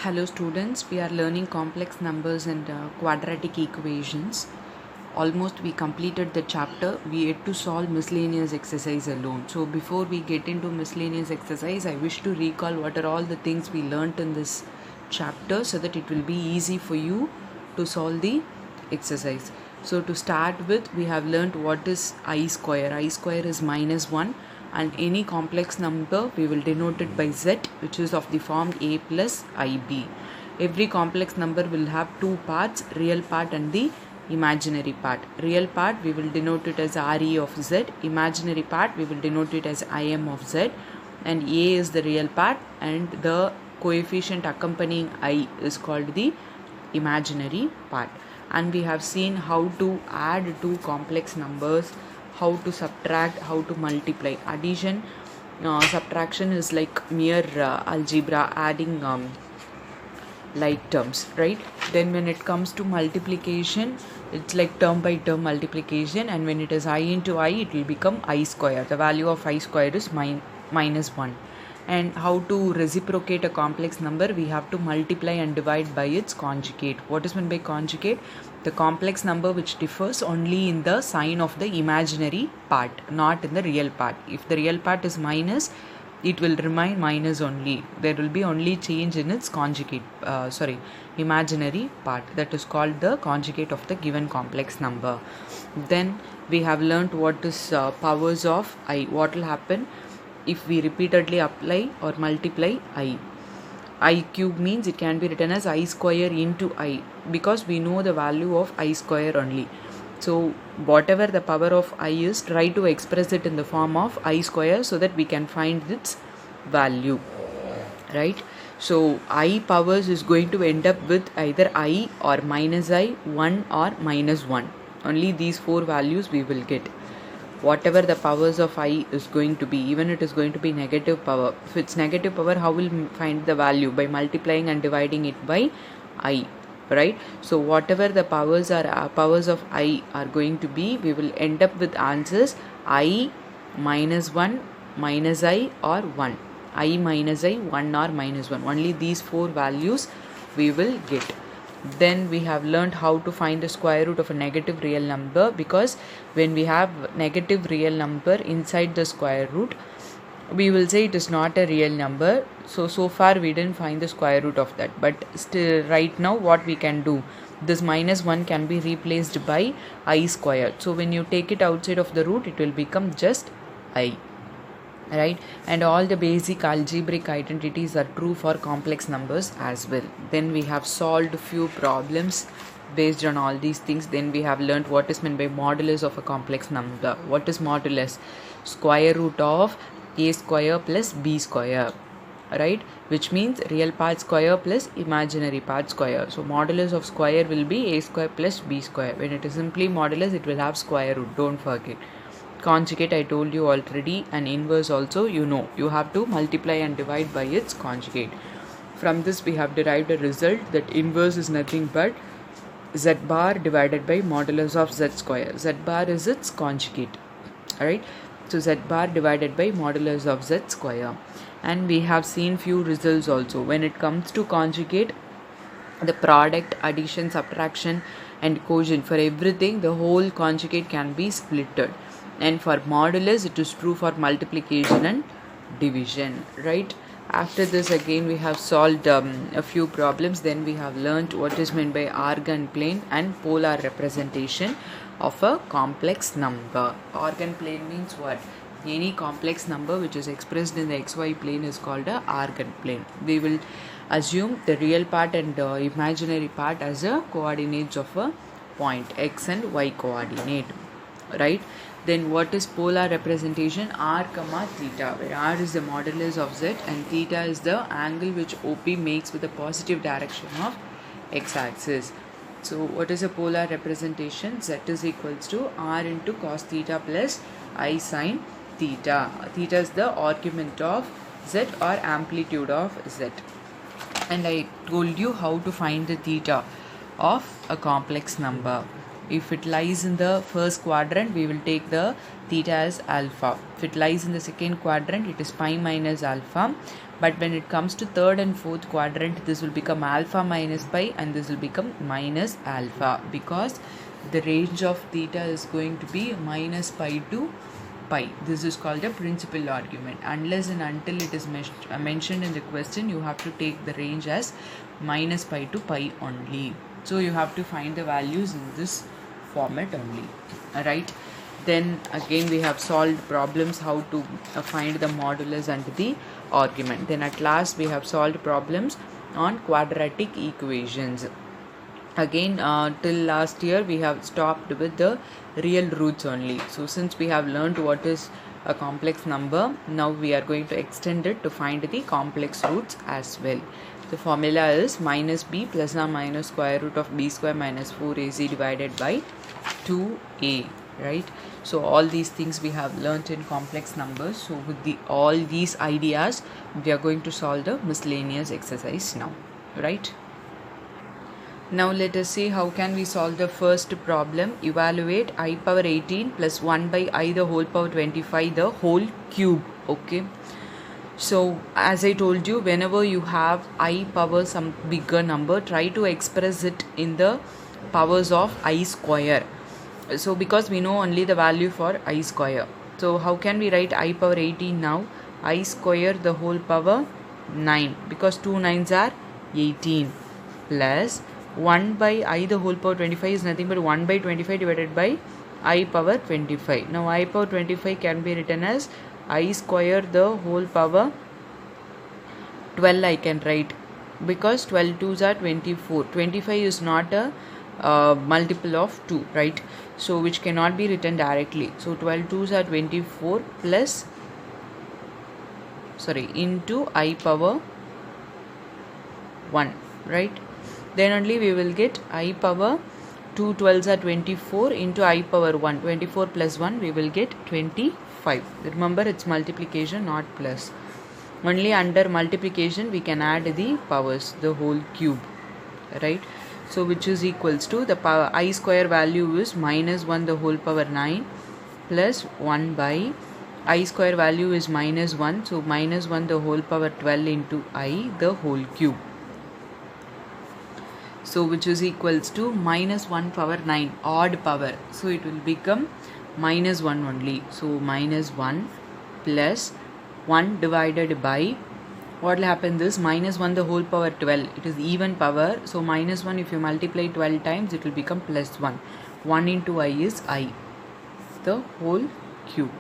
Hello students, we are learning complex numbers and quadratic equations. Almost we completed the chapter. We had to solve miscellaneous exercise alone. So before we get into miscellaneous exercise, I wish to recall what are all the things we learnt in this chapter so that it will be easy for you to solve the exercise. So to start with, we have learnt what is I square. I square is -1, and any complex number we will denote it by z, which is of the form a plus ib. Every complex number will have two parts, real part and the imaginary part. Real part we will denote it as re of z, imaginary part we will denote it as im of z, and a is the real part and the coefficient accompanying I is called the imaginary part. And we have seen how to add two complex numbers, how to subtract, how to multiply. Addition, subtraction is like mere algebra, adding like terms, right? Then when it comes to multiplication, it's like term by term multiplication, and when it is I into I, it will become I square. The value of I square is -1. And how to reciprocate a complex number, we have to multiply and divide by its conjugate. What is meant by conjugate? The complex number which differs only in the sign of the imaginary part, not in the real part. If the real part is minus, it will remain minus only. There will be only change in its conjugate, imaginary part. That is called the conjugate of the given complex number. Then we have learnt what is powers of I. What will happen if we repeatedly apply or multiply I. I cube means it can be written as I square into I, because we know the value of I square only. So whatever the power of I is, try to express it in the form of I square so that we can find its value, right? So I powers is going to end up with either I or -I, 1 or -1. Only these four values we will get. Whatever the powers of I is going to be, even it is going to be negative power. If it's negative power, how will find the value? By multiplying and dividing it by I, right? So whatever the powers are, powers of I are going to be, we will end up with answers I -1, -I or 1. I minus I, 1 or -1. Only these four values we will get. Then we have learned how to find the square root of a negative real number, because when we have negative real number inside the square root, we will say it is not a real number. So far we didn't find the square root of that, but still right now what we can do, this -1 can be replaced by I square. So when you take it outside of the root, it will become just I, right? And all the basic algebraic identities are true for complex numbers as well. Then we have solved few problems based on all these things. Then we have learned what is meant by modulus of a complex number. What is modulus? Square root of a square plus b square, right? Which means real part square plus imaginary part square. So modulus of square will be a square plus b square. When it is simply modulus, it will have square root, don't forget. Conjugate I told you already, and inverse also you have to multiply and divide by its conjugate. From this we have derived a result that inverse is nothing but z bar divided by modulus of z square. Z bar is its conjugate, right? So z bar divided by modulus of z square. And we have seen few results also. When it comes to conjugate, the product, addition, subtraction and quotient, for everything the whole conjugate can be splitted. And for modulus, it is true for multiplication and division, right? After this, again we have solved a few problems. Then we have learnt what is meant by Argand plane and polar representation of a complex number. Argand plane means what? Any complex number which is expressed in the xy plane is called a Argand plane. We will assume the real part and imaginary part as a coordinates of a point, x and y coordinate, right? Then what is polar representation? R comma theta, where R is the modulus of z and theta is the angle which OP makes with the positive direction of x-axis. So what is a polar representation? Z is equals to R into cos theta plus I sin theta. Theta is the argument of z or amplitude of z. And I told you how to find the theta of a complex number. If it lies in the first quadrant, we will take the theta as alpha. If it lies in the second quadrant, it is pi minus alpha. But when it comes to third and fourth quadrant, this will become alpha minus pi and this will become minus alpha, because the range of theta is going to be minus pi to pi. This is called a principal argument. Unless and until it is mentioned in the question, you have to take the range as minus pi to pi only. So you have to find the values in this format only. Alright. Then again we have solved problems how to find the modulus and the argument. Then at last we have solved problems on quadratic equations. Again till last year we have stopped with the real roots only. So since we have learned what is a complex number, now we are going to extend it to find the complex roots as well. The formula is minus b plus or minus square root of b square minus 4ac divided by 2a, right? So all these things we have learnt in complex numbers. So with all these ideas, we are going to solve the miscellaneous exercise now, right? Now let us see how can we solve the first problem. Evaluate I power 18 plus 1 by I the whole power 25 the whole cube. Okay. So as I told you, whenever you have I power some bigger number, try to express it in the powers of I square. So because we know only the value for I square. So how can we write I power 18 now? I square the whole power 9, because 2 9s are 18, plus 1 by I the whole power 25 is nothing but 1 by 25 divided by I power 25. Now I power 25 can be written as I square the whole power 12 I can write, because 12 2s are 24. 25 is not a multiple of 2, right? So which cannot be written directly. So 12 2s are 24 plus into I power 1, right? Then only we will get I power 2 12s are 24 into I power 1. 24 plus 1 we will get 25. Remember, it's multiplication, not plus. Only under multiplication we can add the powers, the whole cube, right? So which is equals to the power I square value is minus 1 the whole power 9 plus 1 by I square value is minus 1. So minus 1 the whole power 12 into I the whole cube. So which is equals to minus 1 power 9, odd power. So it will become minus 1 only. So minus 1 plus 1 divided by, what will happen is minus 1 the whole power 12. It is even power. So minus 1, if you multiply 12 times, it will become plus 1. 1 into I is I, the whole cube.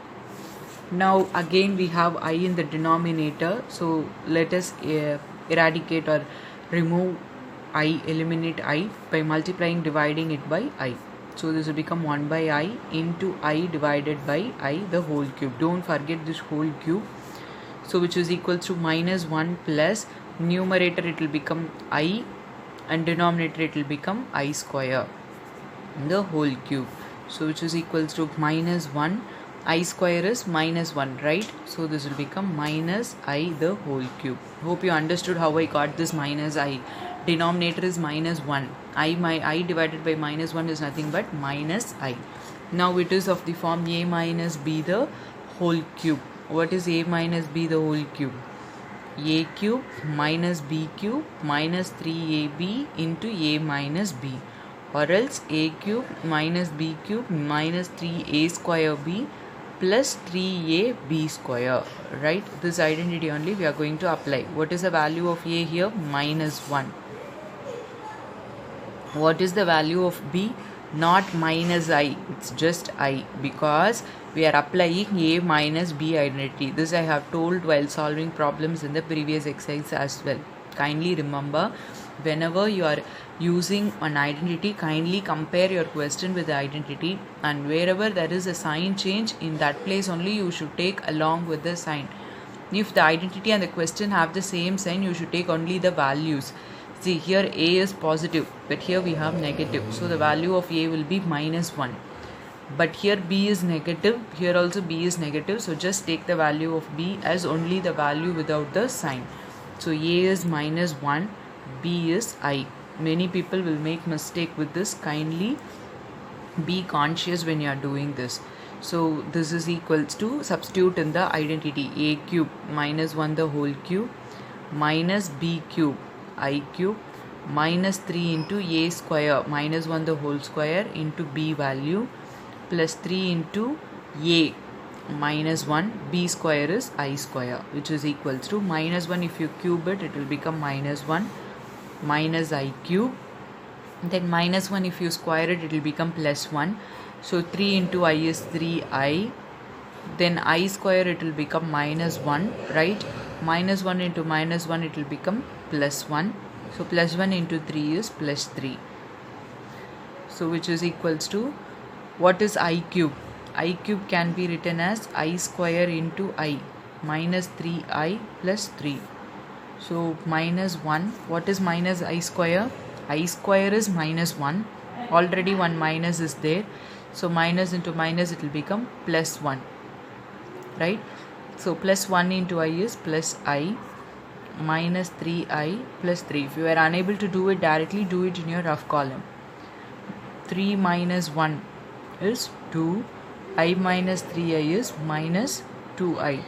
Now again we have I in the denominator. So let us eradicate or remove I, eliminate I by multiplying, dividing it by I. So this will become 1 by I into I divided by I the whole cube. Don't forget this whole cube. So which is equal to minus 1 plus numerator it will become I and denominator it will become I square the whole cube. So which is equals to minus 1. I square is minus 1, right? So this will become minus I the whole cube. Hope you understood how I got this minus I. Denominator is minus 1. I divided by minus 1 is nothing but minus I. Now it is of the form a minus b the whole cube. What is a minus b the whole cube? A cube minus b cube minus 3ab into a minus b, or else a cube minus b cube minus 3a square b plus 3ab square, right? This identity only we are going to apply. What is the value of a here? Minus 1. What is the value of b? Not minus I, it's just I, because we are applying a minus b identity. This I have told while solving problems in the previous exercise as well. Kindly remember, whenever you are using an identity, kindly compare your question with the identity, and wherever there is a sign change, in that place only you should take along with the sign. If the identity and the question have the same sign, you should take only the values. See, here a is positive, but here we have negative. So the value of a will be minus 1. But here b is negative, here also b is negative. So just take the value of b as only the value without the sign. So a is minus 1, b is I. Many people will make mistake with this. Kindly Be conscious when you are doing this. So this is equals to, substitute in the identity, a cube minus 1 the whole cube minus b cube I cube minus 3 into a square minus 1 the whole square into b value plus 3 into a minus 1 b square is I square, which is equals to minus 1. If you cube it, it will become minus 1 minus I cube. Then minus 1, if you square it, it will become plus 1. So 3 into I is 3I. Then I square, it will become minus 1, right? Minus 1 into minus 1, it will become plus 1. So plus 1 into 3 is plus 3. So which is equals to, what is I cube? I cube can be written as I square into I minus 3I plus 3. So minus 1. What is minus I square? I square is minus 1. Already one minus is there. So minus into minus, it will become plus 1. Right? So plus 1 into I is plus I minus 3I plus 3. If you are unable to do it directly, do it in your rough column. 3 minus 1 is 2. I minus 3I is minus 2I.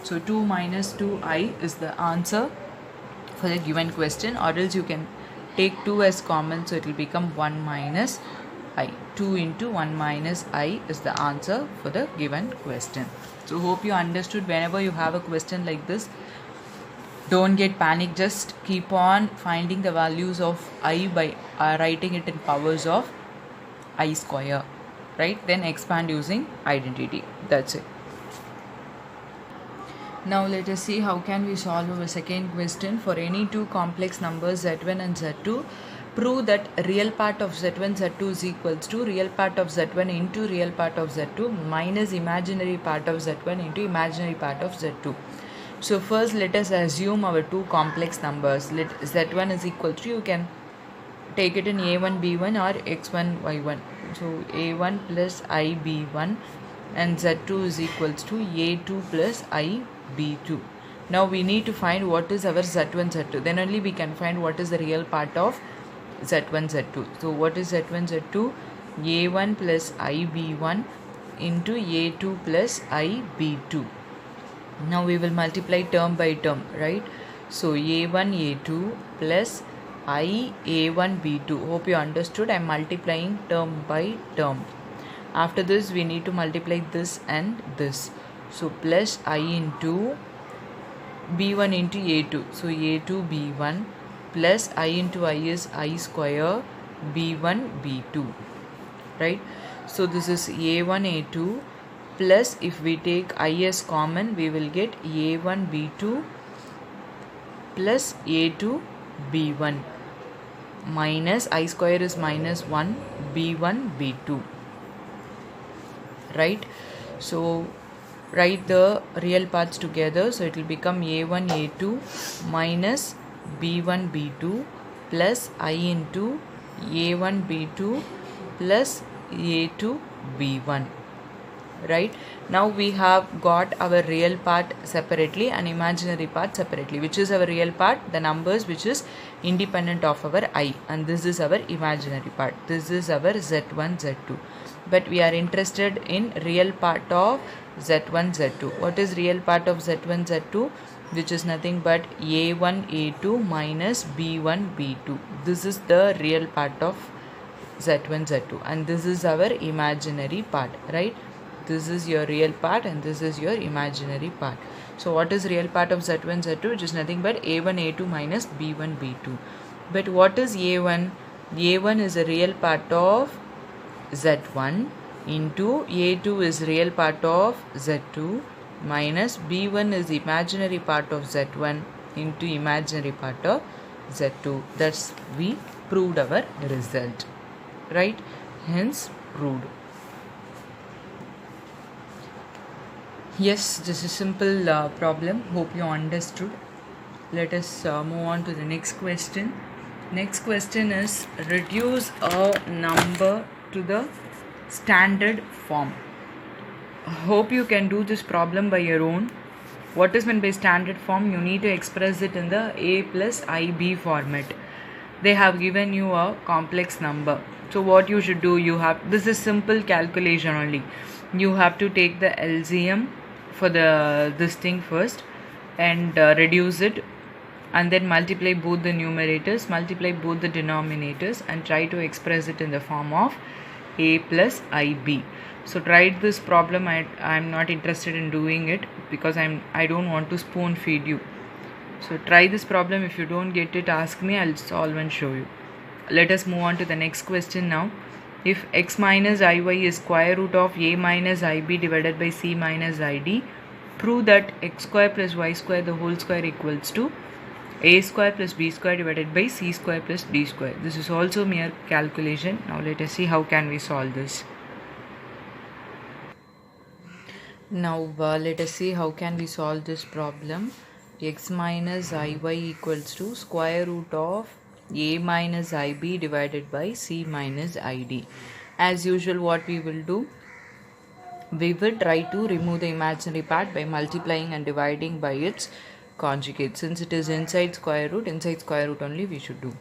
So 2 minus 2I is the answer for the given question, or else you can take 2 as common, so it will become 1 minus I. 2 into 1 minus I is the answer for the given question. So hope you understood. Whenever you have a question like this, don't get panic, just keep on finding the values of I by writing it in powers of I square, right? Then expand using identity. That's it. Now let us see how can we solve our second question. For any two complex numbers z1 and z2, prove that real part of z1 z2 is equals to real part of z1 into real part of z2 minus imaginary part of z1 into imaginary part of z2. So first let us assume our two complex numbers. Let z1 is equal to, you can take it in a1 b1 or x1 y1. So a1 plus I b1 and z2 is equals to a2 plus I b2. Now we need to find what is our z1 z2. Then only we can find what is the real part of z1 z2. So what is z1 z2? a1 plus I b1 into a2 plus I b2. Now we will multiply term by term, right? So a1 a2 plus I a1 b2. Hope you understood. I am multiplying term by term. After this we need to multiply this and this. So plus I into b1 into a2. So a2 b1 plus I into I is I square b1 b2. Right? So this is a1 a2 plus, if we take I as common, we will get a1 b2 plus a2 b1 minus I square is minus 1 b1 b2. Right? So write the real parts together. So it will become a1 a2 minus b1 b2 plus I into a1 b2 plus a2 b1. Right? Now we have got our real part separately and imaginary part separately. Which is our real part? The numbers which is independent of our I, and this is our imaginary part. This is our z1 z2. But we are interested in real part of z1 z2. What is real part of z1 z2? Which is nothing but a1 a2 minus b1 b2. This is the real part of z1 z2, and this is our imaginary part, right? This is your real part and this is your imaginary part. So what is real part of z1 z2? Which is nothing but a1 a2 minus b1 b2. But what is a1? a1 is a real part of z1 into a2 is real part of z2 minus b1 is imaginary part of z1 into imaginary part of z2. That's we proved our result, right? Hence proved. Yes, this is a simple problem. Hope you understood. Let us move on to the next question. Next question is, reduce a number to the standard form. Hope you can do this problem by your own. What is meant by standard form? You need to express it in the a plus ib format. They have given you a complex number. So what you should do, this is simple calculation only. You have to take the LCM for this thing first and reduce it, and then multiply both the numerators, multiply both the denominators, and try to express it in the form of a plus ib. So try this problem. I'm not interested in doing it because I don't want to spoon feed you. So try this problem. If you don't get it, ask me, I'll solve and show you. Let us move on to the next question now. If x minus iy is square root of a minus ib divided by c minus id, prove that x square plus y square the whole square equals to a square plus b square divided by c square plus d square. This is also mere calculation. Now let us see how can we solve this. Now let us see how can we solve this problem. X minus iy equals to square root of a minus ib divided by c minus id. As usual, what we will do, we will try to remove the imaginary part by multiplying and dividing by its conjugate. Since it is inside square root only we should do.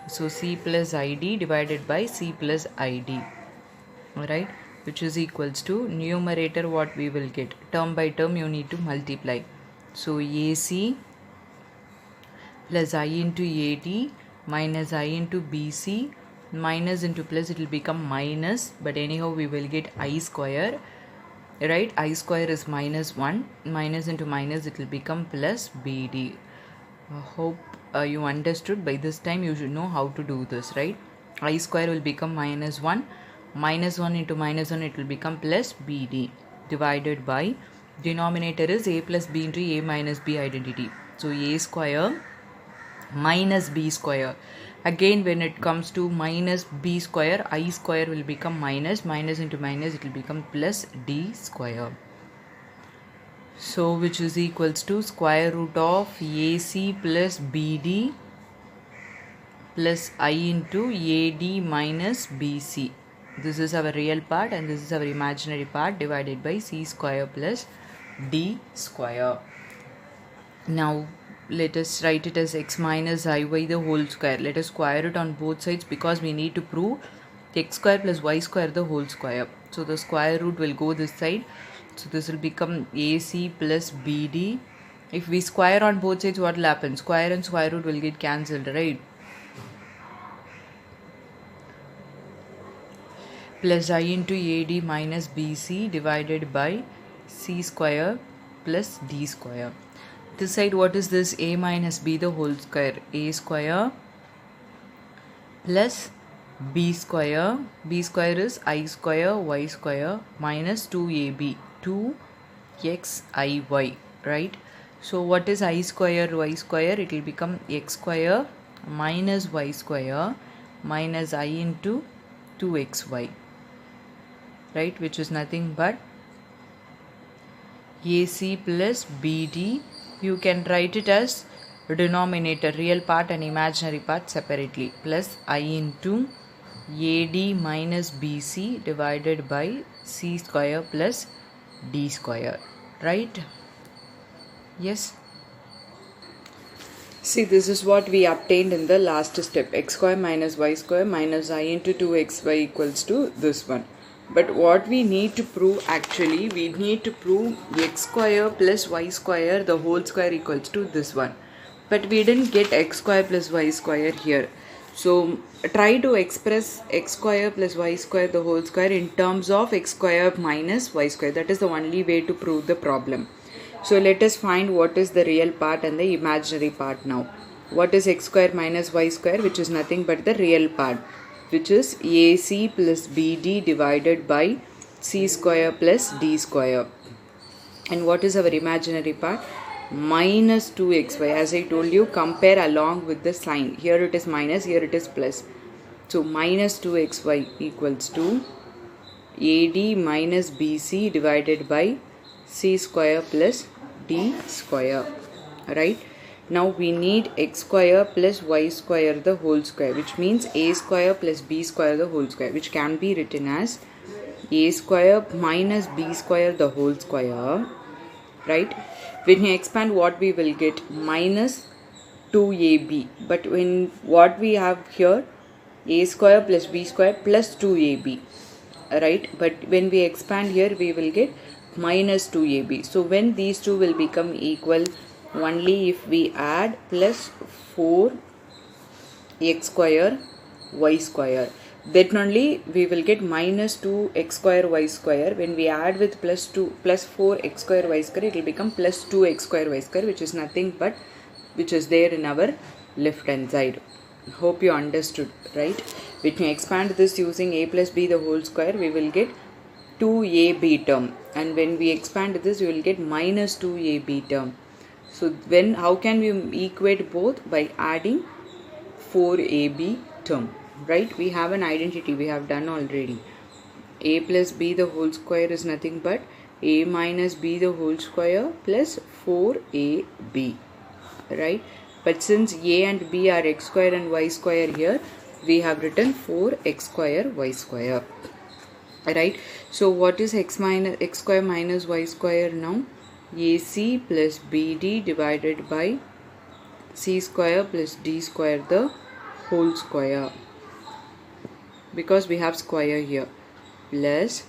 So c plus id divided by c plus id, alright, which is equals to numerator. What we will get, term by term you need to multiply. So AC plus I into AD minus I into BC, minus into plus, it will become minus, but anyhow we will get I square, right? I square is minus 1, minus into minus, it will become plus BD. Hope you understood. By this time you should know how to do this, right? I square will become minus 1, minus 1 into minus 1, it will become plus BD, divided by denominator is a plus b into a minus b identity. So a square minus b square. Again, when it comes to minus b square, I square will become minus, minus into minus, it will become plus d square. So which is equals to square root of AC plus BD plus I into AD minus BC. This is our real part and this is our imaginary part, divided by c square plus d square. Now let us write it as x minus iy the whole square. Let us square it on both sides because we need to prove x square plus y square the whole square. So the square root will go this side. So this will become AC plus BD. If we square on both sides, what will happen? Square and square root will get cancelled, right? Plus I into AD minus BC divided by C square plus D square. This side, what is this? A minus B the whole square. A square plus B square. B square is I square y square minus 2AB. 2XIY, right? So what is I square y square? It will become x square minus y square minus I into 2xy, right, which is nothing but AC plus BD. You can write it as denominator, real part and imaginary part separately, plus I into AD minus BC divided by C square plus D square, right? Yes. See, this is what we obtained in the last step. X square minus y square minus I into 2xy equals to this one. But what we need to prove, actually, we need to prove x square plus y square the whole square equals to this one. But we didn't get x square plus y square here. So try to express x square plus y square the whole square in terms of x square minus y square. That is the only way to prove the problem. So let us find what is the real part and the imaginary part now. What is x square minus y square, which is nothing but the real part, which is AC plus BD divided by C square plus D square. And what is our imaginary part? Minus 2xy. As I told you, compare along with the sign. Here it is minus, here it is plus. So minus 2xy equals to AD minus BC divided by C square plus D square, right? Now we need x square plus y square the whole square, which means a square plus b square the whole square, which can be written as a square minus b square the whole square, right? When you expand, what we will get? Minus 2ab. But when what we have here, a square plus b square plus 2ab, right? But when we expand here, we will get minus 2ab. So when these two will become equal, only if we add plus 4x square y square, then only we will get minus 2x square y square. When we add with plus 4x square y square, it will become plus 2x square y square, which is nothing but which is there in our left hand side. Hope you understood, right? When we expand this using a plus b the whole square, we will get 2ab term, and when we expand this, we will get minus 2ab term. So when how can we equate both? By adding 4ab term, right? We have an identity we have done already. A plus b the whole square is nothing but a minus b the whole square plus 4ab, right? But since a and b are x square and y square, here we have written 4x square y square, right? So what is x square minus y square now? AC plus BD divided by c square plus d square the whole square, because we have square here, plus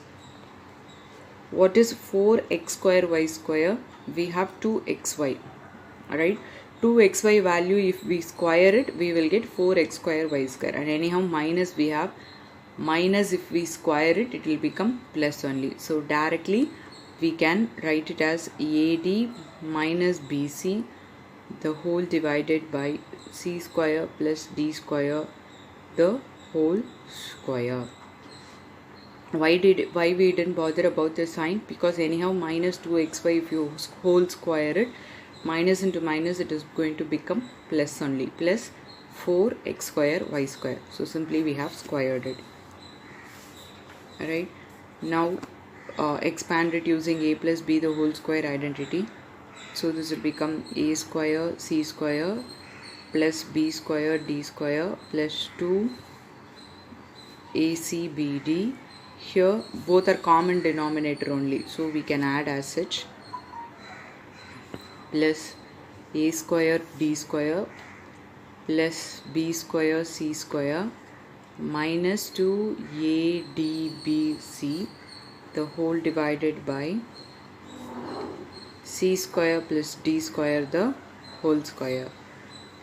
what is 4x square y square? We have 2xy, right? 2xy value, if we square it, we will get 4x square y square, and anyhow minus we have minus, if we square it, it will become plus only. So directly we can write it as AD minus BC the whole divided by c square plus d square the whole square. Why we didn't bother about the sign? Because anyhow minus 2xy, if you whole square it, minus into minus, it is going to become plus only, plus 4x square y square. So simply we have squared it, right? Now expand it using a plus b the whole square identity. So this will become a square c square plus b square d square plus 2 acbd. Here both are common denominator only, so we can add as such, plus a square d square plus b square c square minus 2abc the whole divided by c square plus d square the whole square.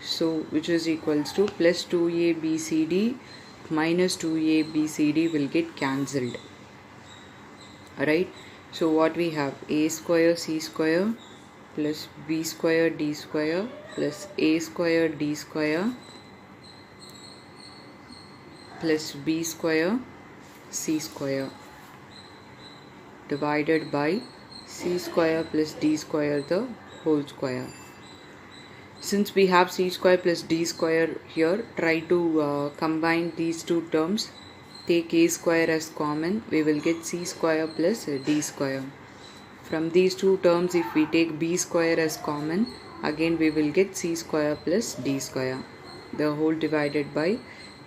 So which is equals to plus 2abcd minus 2abcd will get cancelled, right? So what we have, a square c square plus b square d square plus a square d square plus b square c square divided by c square plus d square the whole square. Since we have c square plus d square here, try to combine these two terms. Take a square as common, we will get c square plus d square. From these two terms, if we take b square as common, again we will get c square plus d square the whole divided by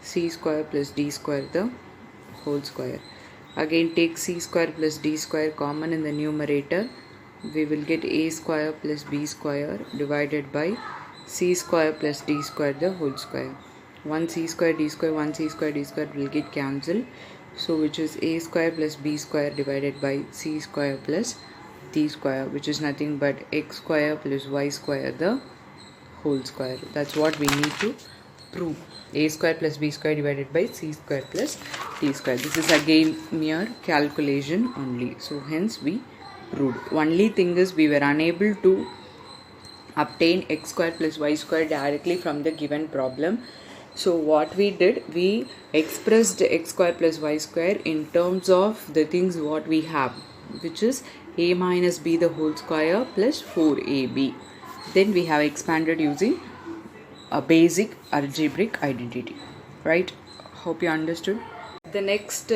c square plus d square the whole square. Again take c square plus d square common in the numerator, we will get a square plus b square divided by c square plus d square the whole square. 1 c square d square, 1 c square d square will get cancelled. So which is a square plus b square divided by c square plus d square, which is nothing but x square plus y square the whole square. That's what we need to prove. A square plus b square divided by c square plus d square. This is again mere calculation only. So hence we proved. Only thing is we were unable to obtain x square plus y square directly from the given problem. So what we did, we expressed x square plus y square in terms of the things what we have, which is a minus b the whole square plus 4ab. Then we have expanded using a basic algebraic identity, right? Hope you understood. The next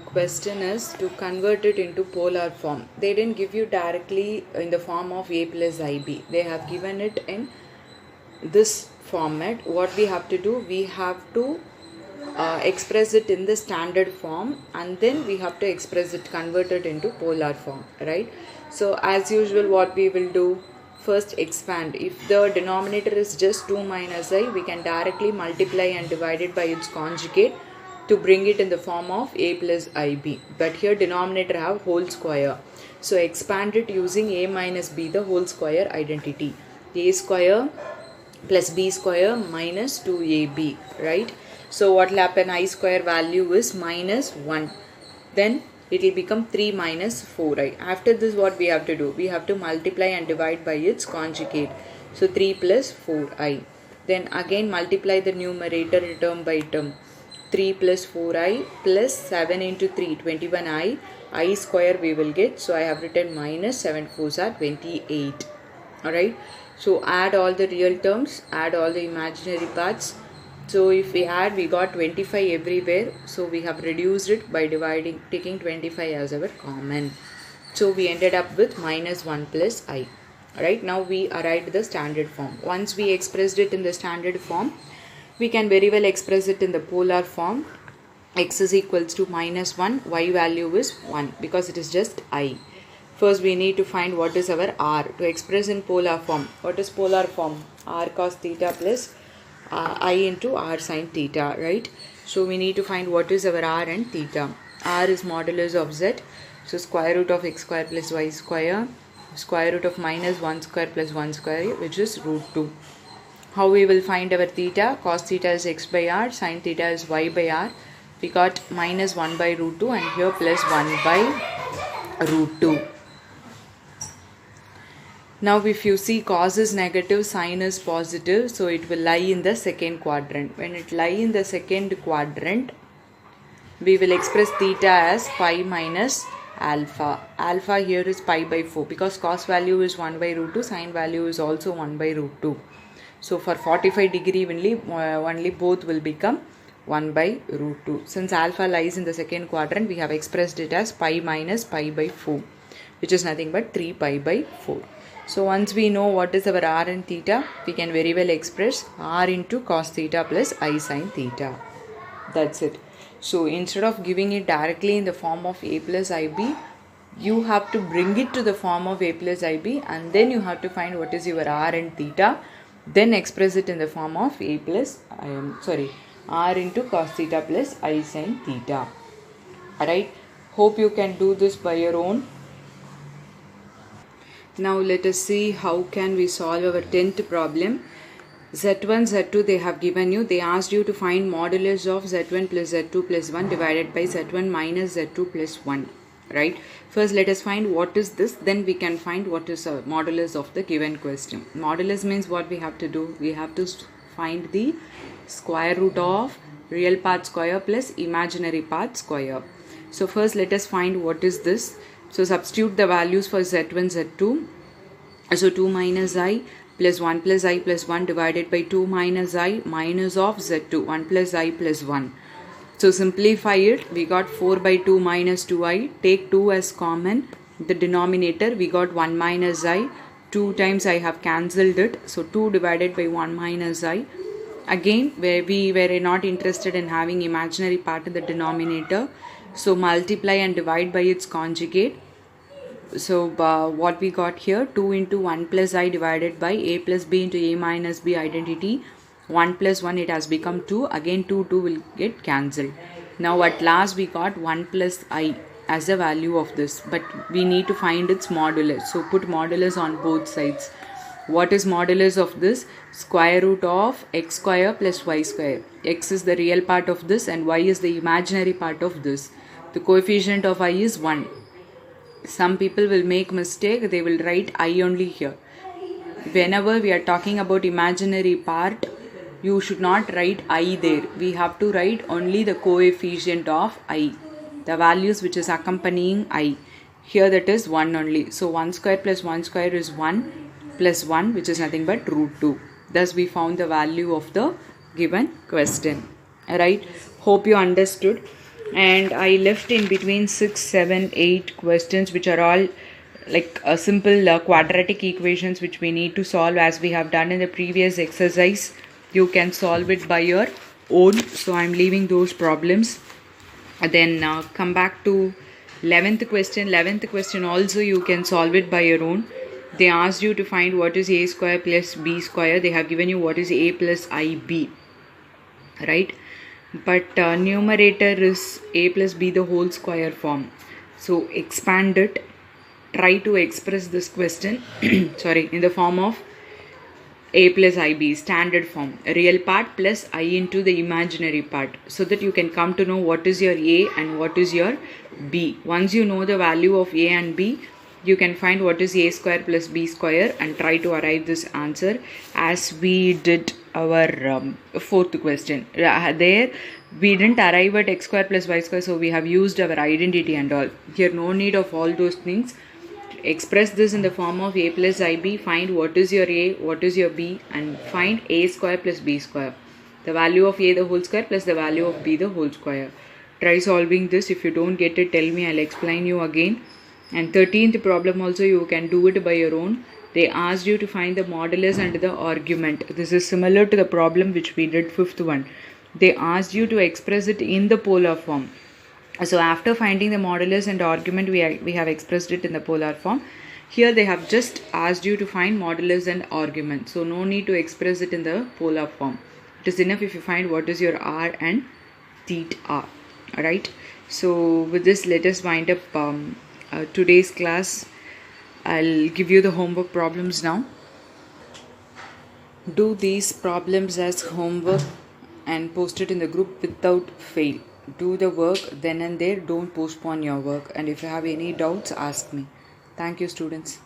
question is to convert it into polar form. They didn't give you directly in the form of a plus ib. They have given it in this format. What we have to do, we have to express it in the standard form, and then we have to express it, convert it into polar form, right? So as usual, what we will do, first expand. If the denominator is just 2 minus I, we can directly multiply and divide it by its conjugate to bring it in the form of a plus ib. But here denominator have whole square. So expand it using a minus b, the whole square identity. A square plus b square minus 2ab, right? So what will happen? I square value is minus 1. Then it will become 3 minus 4i. After this, what we have to do? We have to multiply and divide by its conjugate. So 3 plus 4i. Then again multiply the numerator term by term. 3 plus 4i plus 7 into 3, 21i. I square we will get. So I have written minus 7 4s are 28. Alright. So add all the real terms, add all the imaginary parts. So if we add, we got 25 everywhere. So we have reduced it by taking 25 as our common. So we ended up with minus 1 plus I. Alright, now we arrived at the standard form. Once we expressed it in the standard form, we can very well express it in the polar form. X is equals to minus 1, Y value is 1 because it is just I. First we need to find what is our R. To express in polar form, what is polar form? R cos theta plus I into R sin theta, right? So we need to find what is our R and theta. R is modulus of Z. So square root of x square plus y square, square root of minus 1 square plus 1 square, which is root 2. How we will find our theta? Cos theta is x by r, sin theta is y by r. We got minus 1 by root 2 and here plus 1 by root 2. Now if you see cos is negative, sin is positive, so it will lie in the second quadrant. When it lie in the second quadrant, we will express theta as pi minus alpha. Alpha here is pi by 4 because cos value is 1 by root 2, sin value is also 1 by root 2. So for 45 degree only both will become 1 by root 2. Since alpha lies in the second quadrant, we have expressed it as pi minus pi by 4, which is nothing but 3 pi by 4. So once we know what is our r and theta, we can very well express r into cos theta plus I sin theta. That's it. So instead of giving it directly in the form of a plus ib, you have to bring it to the form of a plus ib and then you have to find what is your r and theta. Then express it in the form of a plus, r into cos theta plus I sin theta. Alright. Hope you can do this by your own. Now let us see how can we solve our 10th problem. Z1, Z2 they have given you. They asked you to find modulus of Z1 plus Z2 plus 1 divided by Z1 minus Z2 plus 1. Right. First let us find what is this. Then we can find what is a modulus of the given question. Modulus means what we have to do. We have to find the square root of real part square plus imaginary part square. So first let us find what is this. So substitute the values for Z1, Z2. So 2 minus I plus 1 plus I plus 1 divided by 2 minus I minus of Z2, 1 plus I plus 1. So simplify it. We got 4 by 2 minus 2I. Take 2 as common. The denominator we got 1 minus I. 2 times I have cancelled it. So 2 divided by 1 minus I. Again, where we were not interested in having imaginary part in the denominator. So multiply and divide by its conjugate. So what we got here, 2 into 1 plus I divided by a plus b into a minus b identity. 1 plus 1 it has become 2. Again 2 will get cancelled. Now at last we got 1 plus I as the value of this. But we need to find its modulus. So put modulus on both sides. What is modulus of this? Square root of x square plus y square. X is the real part of this and y is the imaginary part of this. The coefficient of I is 1. Some people will make mistake. They will write I only here. Whenever we are talking about imaginary part, you should not write I there. We have to write only the coefficient of I. The values which is accompanying I. Here that is 1 only. So 1 square plus 1 square is 1 plus 1, which is nothing but root 2. Thus we found the value of the given question. Alright. Hope you understood. And I left in between 6, 7, 8 questions which are all like a simple quadratic equations which we need to solve as we have done in the previous exercise. You can solve it by your own. So I am leaving those problems. And then come back to 11th question. 11th question also you can solve it by your own. They asked you to find what is a square plus b square. They have given you what is a plus ib, right? But numerator is a plus b the whole square form. So expand it. Try to express this question sorry, in the form of a plus ib, standard form, real part plus I into the imaginary part, so that you can come to know what is your a and what is your b. Once you know the value of a and b, you can find what is a square plus b square and try to arrive this answer as we did our fourth question. There we didn't arrive at x square plus y square, so we have used our identity and all. Here no need of all those things. Express this in the form of a plus ib, find what is your a, what is your b, and find a square plus b square, the value of a the whole square plus the value of b the whole square. Try solving this. If you don't get it, tell me, I'll explain you again. And 13th problem also you can do it by your own. They asked you to find the modulus and the argument. This is similar to the problem which we did fifth one. They asked you to express it in the polar form. So after finding the modulus and argument, we have expressed it in the polar form. Here they have just asked you to find modulus and argument. So no need to express it in the polar form. It is enough if you find what is your r and theta. Alright. So with this, let us wind up today's class. I'll give you the homework problems now. Do these problems as homework and post it in the group without fail. Do the work then and there. Don't postpone your work. And if you have any doubts, ask me. Thank you, students.